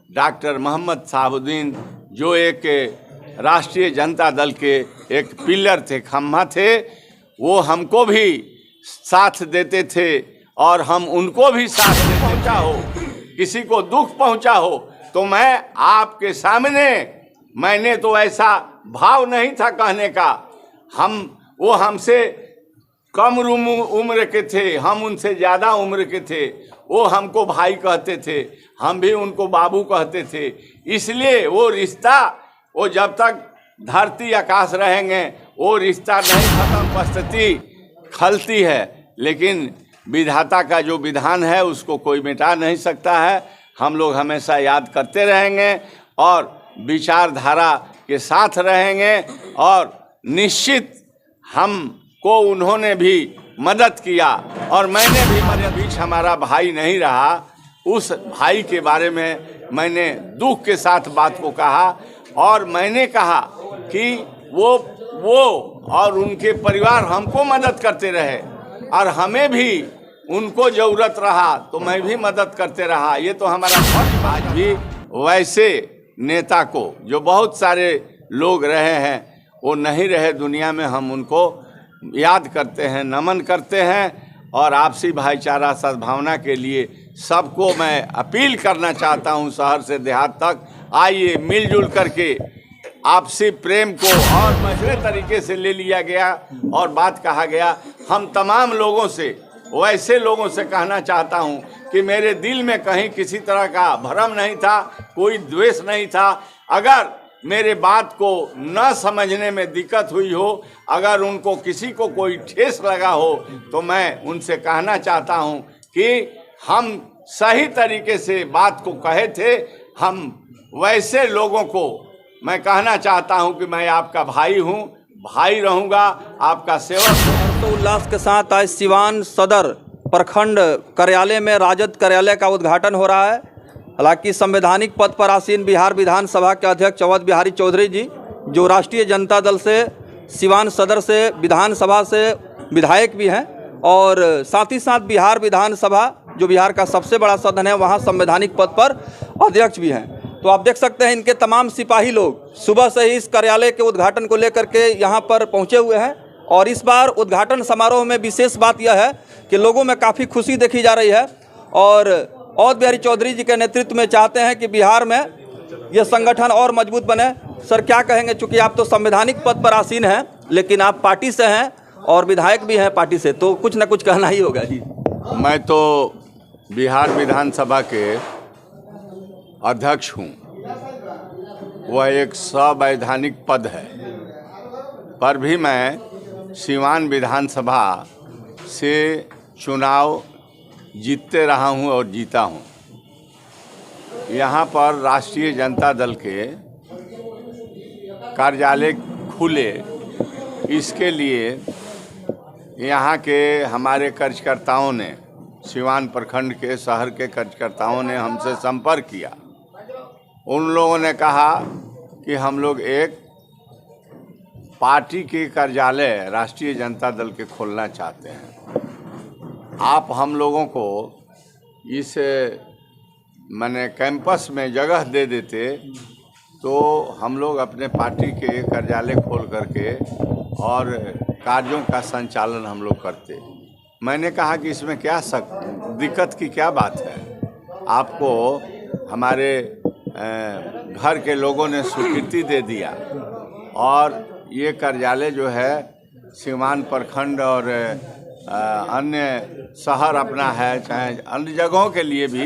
Doctor Mohammad Shahabuddin, जो एक राष्ट्रीय जनता दल के एक पिलर थे, खम्भा थे, वो हमको भी साथ देते थे और हम उनको भी साथ देते। पहुंचा हो, किसी को दुख पहुंचा हो तो मैं आपके सामने, मैंने तो ऐसा भाव नहीं था कहने का, वो हमसे कम उम्र के थे, हम उनसे ज़्यादा उम्र के थे, वो हमको भाई कहते थे, हम भी उनको बाबू कहते थे। इसलिए वो रिश्ता, वो जब तक धरती आकाश रहेंगे वो रिश्ता नहीं खत्म, परिस्थिति खलती है, लेकिन विधाता का जो विधान है उसको कोई मिटा नहीं सकता है। हम लोग हमेशा याद करते रहेंगे और विचारधारा के साथ रहेंगे और निश्चित हमको उन्होंने भी मदद किया और मैंने भी मदद। बीच हमारा भाई नहीं रहा, उस भाई के बारे में मैंने दुख के साथ बात को कहा और मैंने कहा कि वो और उनके परिवार हमको मदद करते रहे और हमें भी उनको ज़रूरत रहा तो मैं भी मदद करते रहा। ये तो हमारा फर्ज। आज भी वैसे नेता को जो बहुत सारे लोग रहे हैं, वो नहीं रहे दुनिया में, हम उनको याद करते हैं, नमन करते हैं और आपसी भाईचारा सद्भावना के लिए सबको मैं अपील करना चाहता हूं, शहर से देहात तक आइए, मिलजुल करके आपसी प्रेम को और मसले तरीके से ले लिया गया और बात कहा गया। हम तमाम लोगों से, वैसे लोगों से कहना चाहता हूं कि मेरे दिल में कहीं किसी तरह का भ्रम नहीं था, कोई द्वेष नहीं था। अगर मेरे बात को न समझने में दिक्कत हुई हो, अगर उनको किसी को कोई ठेस लगा हो, तो मैं उनसे कहना चाहता हूं कि हम सही तरीके से बात को कहे थे। हम वैसे लोगों को मैं कहना चाहता हूं कि मैं आपका भाई हूं, भाई रहूंगा, आपका सेवक हूं। तो उल्लास के साथ आज सिवान सदर प्रखंड कार्यालय में राजद कार्यालय का उद्घाटन हो रहा है। हालांकि संवैधानिक पद पर आसीन बिहार विधानसभा के अध्यक्ष अवध बिहारी चौधरी जी, जो राष्ट्रीय जनता दल से सिवान सदर से विधानसभा से विधायक भी हैं और साथ ही साथ बिहार विधानसभा जो बिहार का सबसे बड़ा सदन है वहाँ संवैधानिक पद पर अध्यक्ष भी हैं। तो आप देख सकते हैं इनके तमाम सिपाही लोग सुबह से ही इस कार्यालय के उद्घाटन को लेकर के यहाँ पर पहुँचे हुए हैं और इस बार उद्घाटन समारोह में विशेष बात यह है कि लोगों में काफ़ी खुशी देखी जा रही है और अवध बिहारी चौधरी जी के नेतृत्व में चाहते हैं कि बिहार में यह संगठन और मजबूत बने। सर क्या कहेंगे, चूँकि आप तो संवैधानिक पद पर आसीन हैं लेकिन आप पार्टी से हैं और विधायक भी हैं पार्टी से, तो कुछ ना कुछ कहना ही होगा जी। मैं तो बिहार विधानसभा के अध्यक्ष हूँ, वह एक संवैधानिक पद है, पर भी मैं सिवान विधानसभा से चुनाव जीतते रहा हूँ और जीता हूँ। यहाँ पर राष्ट्रीय जनता दल के कार्यालय खुले, इसके लिए यहाँ के हमारे कार्यकर्ताओं ने, सिवान प्रखंड के शहर के कार्यकर्ताओं ने हमसे संपर्क किया। उन लोगों ने कहा कि हम लोग एक पार्टी के कार्यालय राष्ट्रीय जनता दल के खोलना चाहते हैं, आप हम लोगों को इस माने कैंपस में जगह दे देते तो हम लोग अपने पार्टी के कार्यालय खोल करके और कार्यों का संचालन हम लोग करते। मैंने कहा कि इसमें क्या दिक्कत की क्या बात है, आपको हमारे घर के लोगों ने स्वीकृति दे दिया और ये कार्यालय जो है सिवान प्रखंड और अन्य शहर अपना है, चाहे अन्य जगहों के लिए भी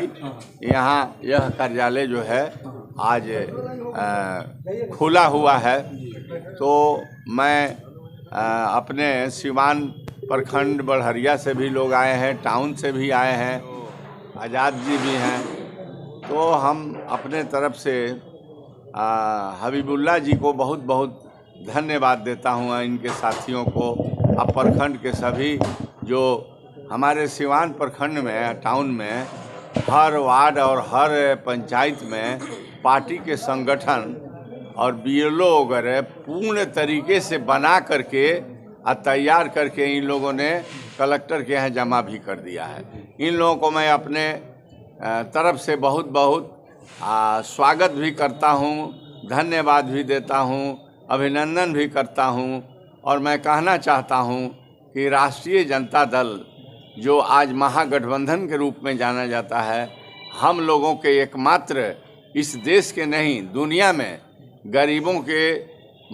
यहाँ यह कार्यालय जो है आज खुला हुआ है। तो मैं अपने सिवान प्रखंड बड़हरिया से भी लोग आए हैं, टाउन से भी आए हैं, आज़ाद जी भी हैं, तो हम अपने तरफ से हबीबुल्ला जी को बहुत बहुत धन्यवाद देता हूँ, इनके साथियों को, अब प्रखंड के सभी जो हमारे सिवान प्रखंड में, टाउन में, हर वार्ड और हर पंचायत में पार्टी के संगठन और बीएलओ वगैरह पूर्ण तरीके से बना करके और तैयार करके इन लोगों ने कलेक्टर के यहाँ जमा भी कर दिया है। इन लोगों को मैं अपने तरफ से बहुत बहुत स्वागत भी करता हूँ, धन्यवाद भी देता हूँ, अभिनंदन भी करता हूँ। और मैं कहना चाहता हूँ कि राष्ट्रीय जनता दल जो आज महागठबंधन के रूप में जाना जाता है, हम लोगों के एकमात्र इस देश के नहीं दुनिया में गरीबों के,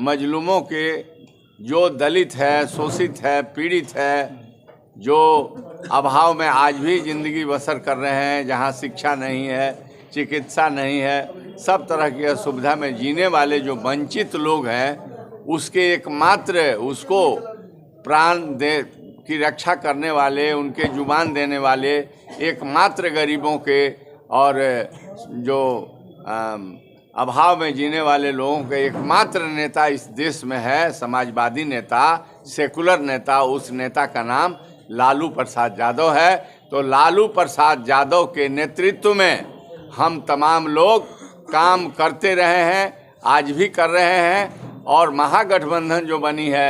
मजलूमों के, जो दलित है, शोषित है, पीड़ित है, जो अभाव में आज भी ज़िंदगी बसर कर रहे हैं, जहाँ शिक्षा नहीं है, चिकित्सा नहीं है, सब तरह की असुविधा में जीने वाले जो वंचित लोग हैं, उसके एकमात्र उसको प्राण दे की रक्षा करने वाले, उनके जुबान देने वाले एकमात्र गरीबों के और जो अभाव में जीने वाले लोगों के एकमात्र नेता इस देश में है, समाजवादी नेता, सेकुलर नेता। उस नेता का नाम लालू प्रसाद यादव है। तो लालू प्रसाद यादव के नेतृत्व में हम तमाम लोग काम करते रहे हैं, आज भी कर रहे हैं, और महागठबंधन जो बनी है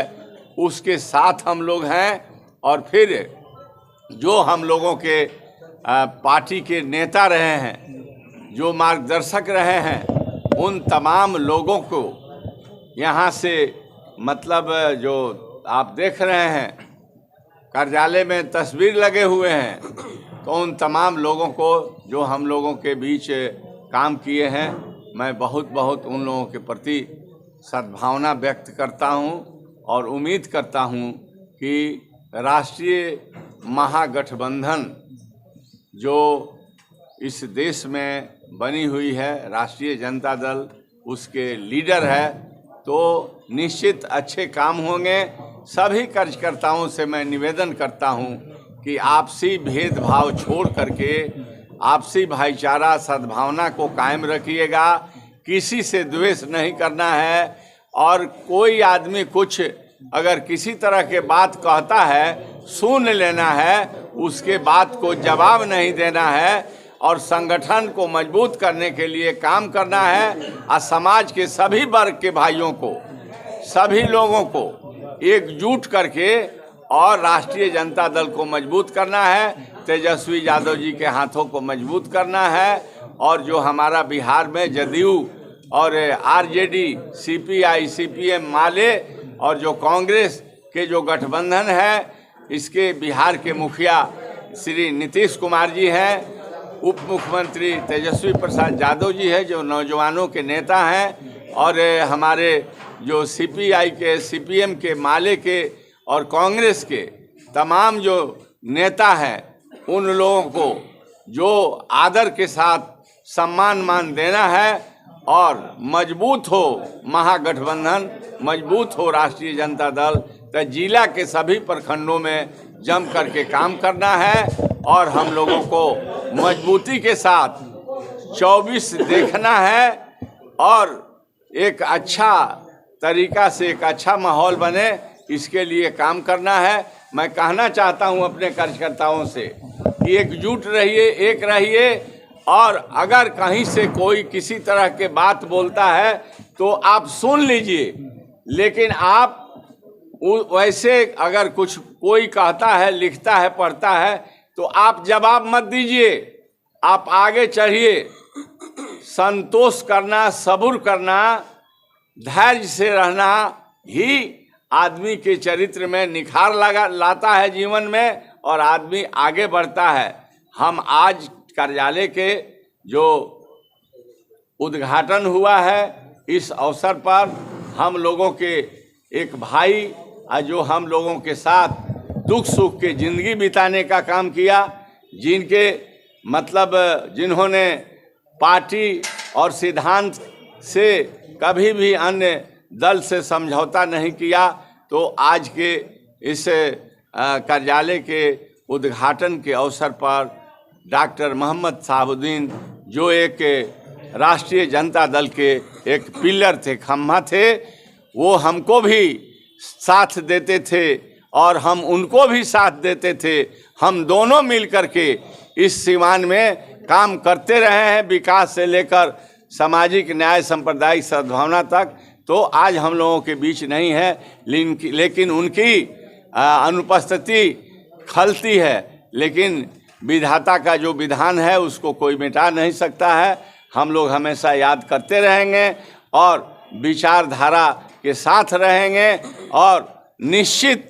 उसके साथ हम लोग हैं। और फिर जो हम लोगों के पार्टी के नेता रहे हैं, जो मार्गदर्शक रहे हैं, उन तमाम लोगों को यहाँ से मतलब जो आप देख रहे हैं कार्यालय में तस्वीर लगे हुए हैं, तो उन तमाम लोगों को जो हम लोगों के बीच काम किए हैं, मैं बहुत बहुत उन लोगों के प्रति सद्भावना व्यक्त करता हूं और उम्मीद करता हूं कि राष्ट्रीय महागठबंधन जो इस देश में बनी हुई है, राष्ट्रीय जनता दल उसके लीडर है, तो निश्चित अच्छे काम होंगे। सभी कार्यकर्ताओं से मैं निवेदन करता हूं कि आपसी भेदभाव छोड़ करके आपसी भाईचारा सद्भावना को कायम रखिएगा। किसी से द्वेष नहीं करना है, और कोई आदमी कुछ अगर किसी तरह के बात कहता है, सुन लेना है, उसके बात को जवाब नहीं देना है, और संगठन को मजबूत करने के लिए काम करना है। और समाज के सभी वर्ग के भाइयों को, सभी लोगों को एकजुट करके और राष्ट्रीय जनता दल को मजबूत करना है, तेजस्वी यादव जी के हाथों को मजबूत करना है। और जो हमारा बिहार में जदयू और आरजेडी, सीपीआई, सीपीएम, माले और जो कांग्रेस के जो गठबंधन है, इसके बिहार के मुखिया श्री नीतीश कुमार जी हैं, उप मुख्यमंत्री तेजस्वी प्रसाद यादव जी है जो नौजवानों के नेता हैं, और हमारे जो सीपीआई के, सीपीएम के, माले के और कांग्रेस के तमाम जो नेता हैं, उन लोगों को जो आदर के साथ सम्मान मान देना है, और मजबूत हो महागठबंधन, मजबूत हो राष्ट्रीय जनता दल, तो जिला के सभी प्रखंडों में जम करके काम करना है। और हम लोगों को मजबूती के साथ 24 देखना है, और एक अच्छा तरीका से एक अच्छा माहौल बने, इसके लिए काम करना है। मैं कहना चाहता हूं अपने कार्यकर्ताओं से कि एकजुट रहिए, एक रहिए, और अगर कहीं से कोई किसी तरह के बात बोलता है तो आप सुन लीजिए, लेकिन आप वैसे अगर कुछ कोई कहता है, लिखता है, पढ़ता है, तो आप जवाब मत दीजिए, आप आगे चढ़िए। संतोष करना, सब्र करना, धैर्य से रहना ही आदमी के चरित्र में निखार लाता है जीवन में, और आदमी आगे बढ़ता है। हम आज कार्यालय के जो उद्घाटन हुआ है, इस अवसर पर हम लोगों के एक भाई जो हम लोगों के साथ दुख सुख के ज़िंदगी बिताने का काम किया, जिनके मतलब जिन्होंने पार्टी और सिद्धांत से कभी भी अन्य दल से समझौता नहीं किया, तो आज के इस कार्यालय के उद्घाटन के अवसर पर डॉक्टर मोहम्मद शहाबुद्दीन जो एक राष्ट्रीय जनता दल के एक पिलर थे, खम्भा थे, वो हमको भी साथ देते थे और हम उनको भी साथ देते थे। हम दोनों मिल करके इस सीमान में काम करते रहे हैं, विकास से लेकर सामाजिक न्याय, सांप्रदायिक सद्भावना तक। तो आज हम लोगों के बीच नहीं है, लेकिन उनकी अनुपस्थिति खलती है, लेकिन विधाता का जो विधान है उसको कोई मिटा नहीं सकता है। हम लोग हमेशा याद करते रहेंगे और विचारधारा के साथ रहेंगे। और निश्चित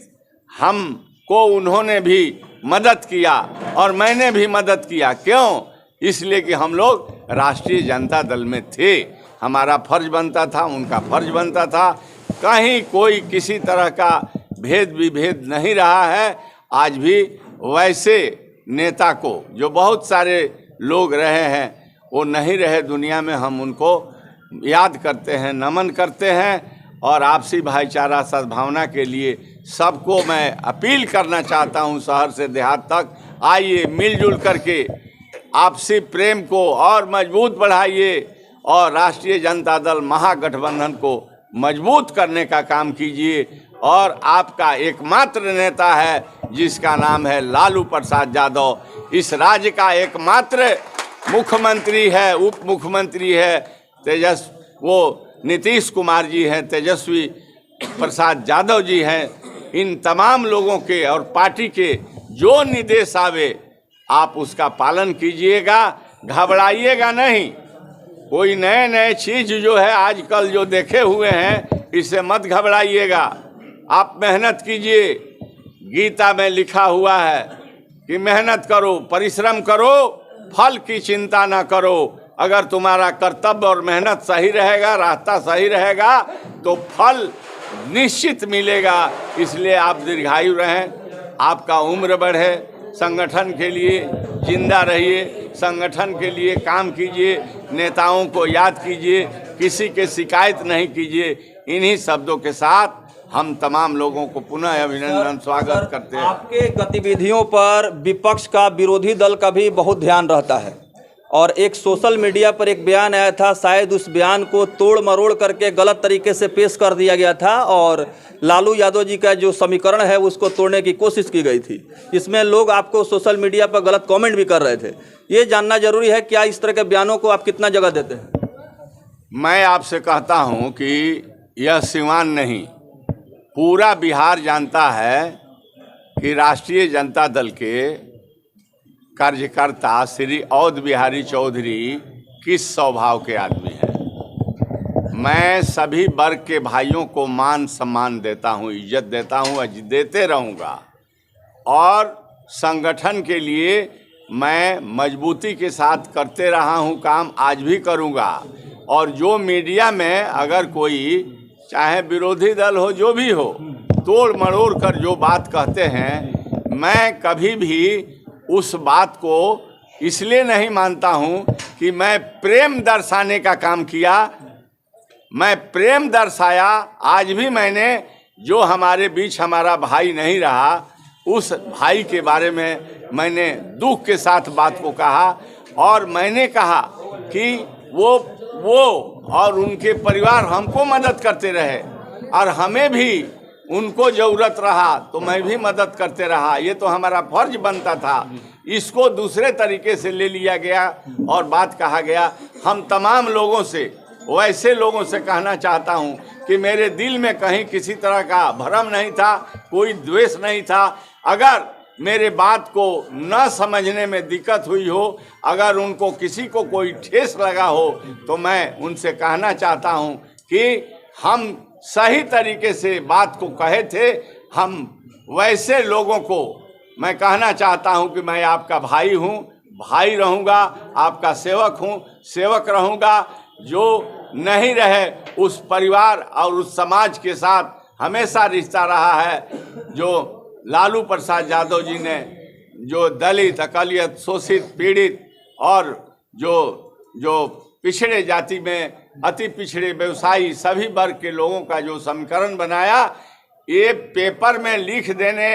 हमको उन्होंने भी मदद किया और मैंने भी मदद किया। क्यों? इसलिए कि हम लोग राष्ट्रीय जनता दल में थे, हमारा फर्ज बनता था, उनका फर्ज बनता था। कहीं कोई किसी तरह का भेद विभेद नहीं रहा है। आज भी वैसे नेता को जो बहुत सारे लोग रहे हैं वो नहीं रहे दुनिया में, हम उनको याद करते हैं, नमन करते हैं। और आपसी भाईचारा सद्भावना के लिए सबको मैं अपील करना चाहता हूं, शहर से देहात तक आइए, मिलजुल करके आपसी प्रेम को और मजबूत बढ़ाइए और राष्ट्रीय जनता दल महागठबंधन को मजबूत करने का काम कीजिए। और आपका एकमात्र नेता है जिसका नाम है लालू प्रसाद यादव, इस राज्य का एकमात्र मुख्यमंत्री है, उप मुख्यमंत्री है वो नीतीश कुमार जी हैं, तेजस्वी प्रसाद यादव जी हैं। इन तमाम लोगों के और पार्टी के जो निर्देश आवे आप उसका पालन कीजिएगा, घबराइएगा नहीं। कोई नए नए चीज़ जो है आजकल जो देखे हुए हैं इससे मत घबराइएगा, आप मेहनत कीजिए। गीता में लिखा हुआ है कि मेहनत करो, परिश्रम करो, फल की चिंता ना करो। अगर तुम्हारा कर्तव्य और मेहनत सही रहेगा, रास्ता सही रहेगा तो फल निश्चित मिलेगा। इसलिए आप दीर्घायु रहें, आपका उम्र बढ़े, संगठन के लिए जिंदा रहिए, संगठन के लिए काम कीजिए, नेताओं को याद कीजिए, किसी के शिकायत नहीं कीजिए। इन्हीं शब्दों के साथ हम तमाम लोगों को पुनः अभिनंदन स्वागत करते हैं। आपके गतिविधियों पर विपक्ष का, विरोधी दल का भी बहुत ध्यान रहता है और एक सोशल मीडिया पर एक बयान आया था, शायद उस बयान को तोड़ मरोड़ करके गलत तरीके से पेश कर दिया गया था और लालू यादव जी का जो समीकरण है उसको तोड़ने की कोशिश की गई थी। इसमें लोग आपको सोशल मीडिया पर गलत कमेंट भी कर रहे थे। ये जानना जरूरी है, क्या इस तरह के बयानों को आप कितना जगह देते हैं? मैं आपसे कहता हूं कि यह सिवान नहीं, पूरा बिहार जानता है कि राष्ट्रीय जनता दल के कार्यकर्ता श्री अवध बिहारी चौधरी किस स्वभाव के आदमी हैं। मैं सभी वर्ग के भाइयों को मान सम्मान देता हूं, इज्जत देता हूं, देते रहूंगा और संगठन के लिए मैं मजबूती के साथ करते रहा हूं काम, आज भी करूंगा। और जो मीडिया में अगर कोई चाहे विरोधी दल हो, जो भी हो, तोड़ मरोड़ कर जो बात कहते हैं, मैं कभी भी उस बात को इसलिए नहीं मानता हूं कि मैं प्रेम दर्शाने का काम किया। मैं प्रेम दर्शाया, आज भी मैंने जो हमारे बीच हमारा भाई नहीं रहा उस भाई के बारे में मैंने दुख के साथ बात को कहा और मैंने कहा कि वो और उनके परिवार हमको मदद करते रहे और हमें भी उनको ज़रूरत रहा तो मैं भी मदद करते रहा, ये तो हमारा फर्ज बनता था। इसको दूसरे तरीके से ले लिया गया और बात कहा गया। हम तमाम लोगों से, वैसे लोगों से कहना चाहता हूं कि मेरे दिल में कहीं किसी तरह का भ्रम नहीं था, कोई द्वेष नहीं था। अगर मेरे बात को न समझने में दिक्कत हुई हो, अगर उनको किसी को कोई ठेस लगा हो, तो मैं उनसे कहना चाहता हूं कि हम सही तरीके से बात को कहे थे। हम वैसे लोगों को मैं कहना चाहता हूं कि मैं आपका भाई हूं, भाई रहूंगा, आपका सेवक हूं, सेवक रहूंगा। जो नहीं रहे उस परिवार और उस समाज के साथ हमेशा रिश्ता रहा है। जो लालू प्रसाद यादव जी ने जो दलित, अकालियत, शोषित, पीड़ित और जो पिछड़े जाति में अति पिछड़े व्यवसायी सभी वर्ग के लोगों का जो समीकरण बनाया, ये पेपर में लिख देने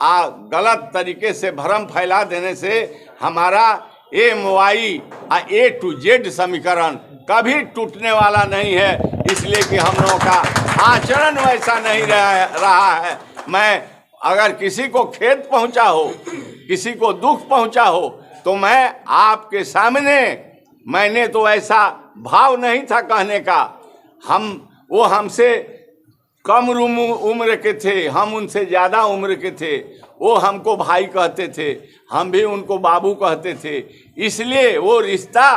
गलत तरीके से भ्रम फैला देने से हमारा MY A to Z समीकरण कभी टूटने वाला नहीं है। इसलिए कि हम लोगों का आचरण वैसा नहीं रहा है। मैं अगर किसी को खेद पहुंचा हो, किसी को दुख पहुंचा हो, तो मैं आपके सामने, मैंने तो ऐसा भाव नहीं था कहने का। वो हमसे कम उम्र के थे, हम उनसे ज़्यादा उम्र के थे। वो हमको भाई कहते थे, हम भी उनको बाबू कहते थे। इसलिए वो रिश्ता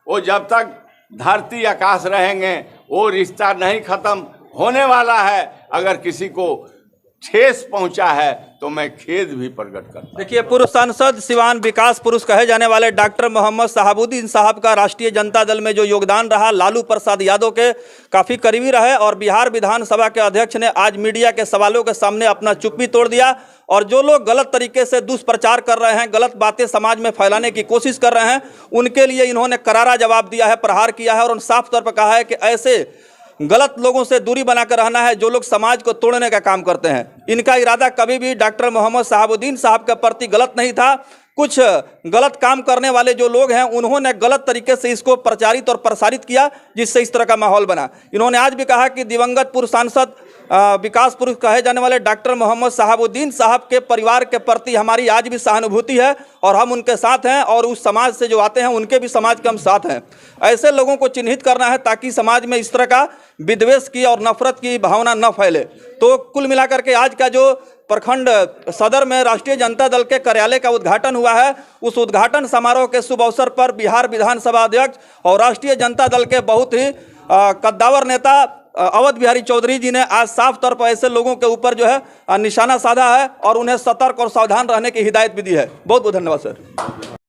वो जब तक धरती आकाश रहेंगे वो रिश्ता नहीं खत्म होने वाला है। अगर किसी को ठेस पहुंचा है तो मैं खेद भी प्रकट करता हूं। देखिए, पूर्व सांसद सिवान विकास पुरुष कहे जाने वाले डॉक्टर मोहम्मद शहाबुद्दीन साहब का राष्ट्रीय जनता दल में जो योगदान रहा, लालू प्रसाद यादव के काफ़ी करीबी रहे और बिहार विधानसभा के अध्यक्ष ने आज मीडिया के सवालों के सामने अपना चुप्पी तोड़ दिया। और जो लोग गलत तरीके से दुष्प्रचार कर रहे हैं, गलत बातें समाज में फैलाने की कोशिश कर रहे हैं, उनके लिए इन्होंने करारा जवाब दिया है, प्रहार किया है और साफ तौर पर कहा है कि ऐसे गलत लोगों से दूरी बनाकर रहना है जो लोग समाज को तोड़ने का काम करते हैं। इनका इरादा कभी भी डॉक्टर मोहम्मद शहाबुद्दीन साहब के प्रति गलत नहीं था। कुछ गलत काम करने वाले जो लोग हैं उन्होंने गलत तरीके से इसको प्रचारित और प्रसारित किया, जिससे इस तरह का माहौल बना। इन्होंने आज भी कहा कि दिवंगत पूर्व सांसद विकास पुरुष कहे जाने वाले डॉक्टर मोहम्मद शहाबुद्दीन साहब के परिवार के प्रति हमारी आज भी सहानुभूति है और हम उनके साथ हैं और उस समाज से जो आते हैं उनके भी समाज के हम साथ हैं। ऐसे लोगों को चिन्हित करना है ताकि समाज में इस तरह का विद्वेष की और नफरत की भावना न फैले। तो कुल मिलाकर के आज का जो प्रखंड सदर में राष्ट्रीय जनता दल के कार्यालय का उद्घाटन हुआ है, उस उद्घाटन समारोह के शुभ अवसर पर बिहार विधानसभा अध्यक्ष और राष्ट्रीय जनता दल के बहुत ही कद्दावर नेता अवध बिहारी चौधरी जी ने आज साफ तौर पर ऐसे लोगों के ऊपर जो है निशाना साधा है और उन्हें सतर्क और सावधान रहने की हिदायत भी दी है। बहुत बहुत धन्यवाद सर।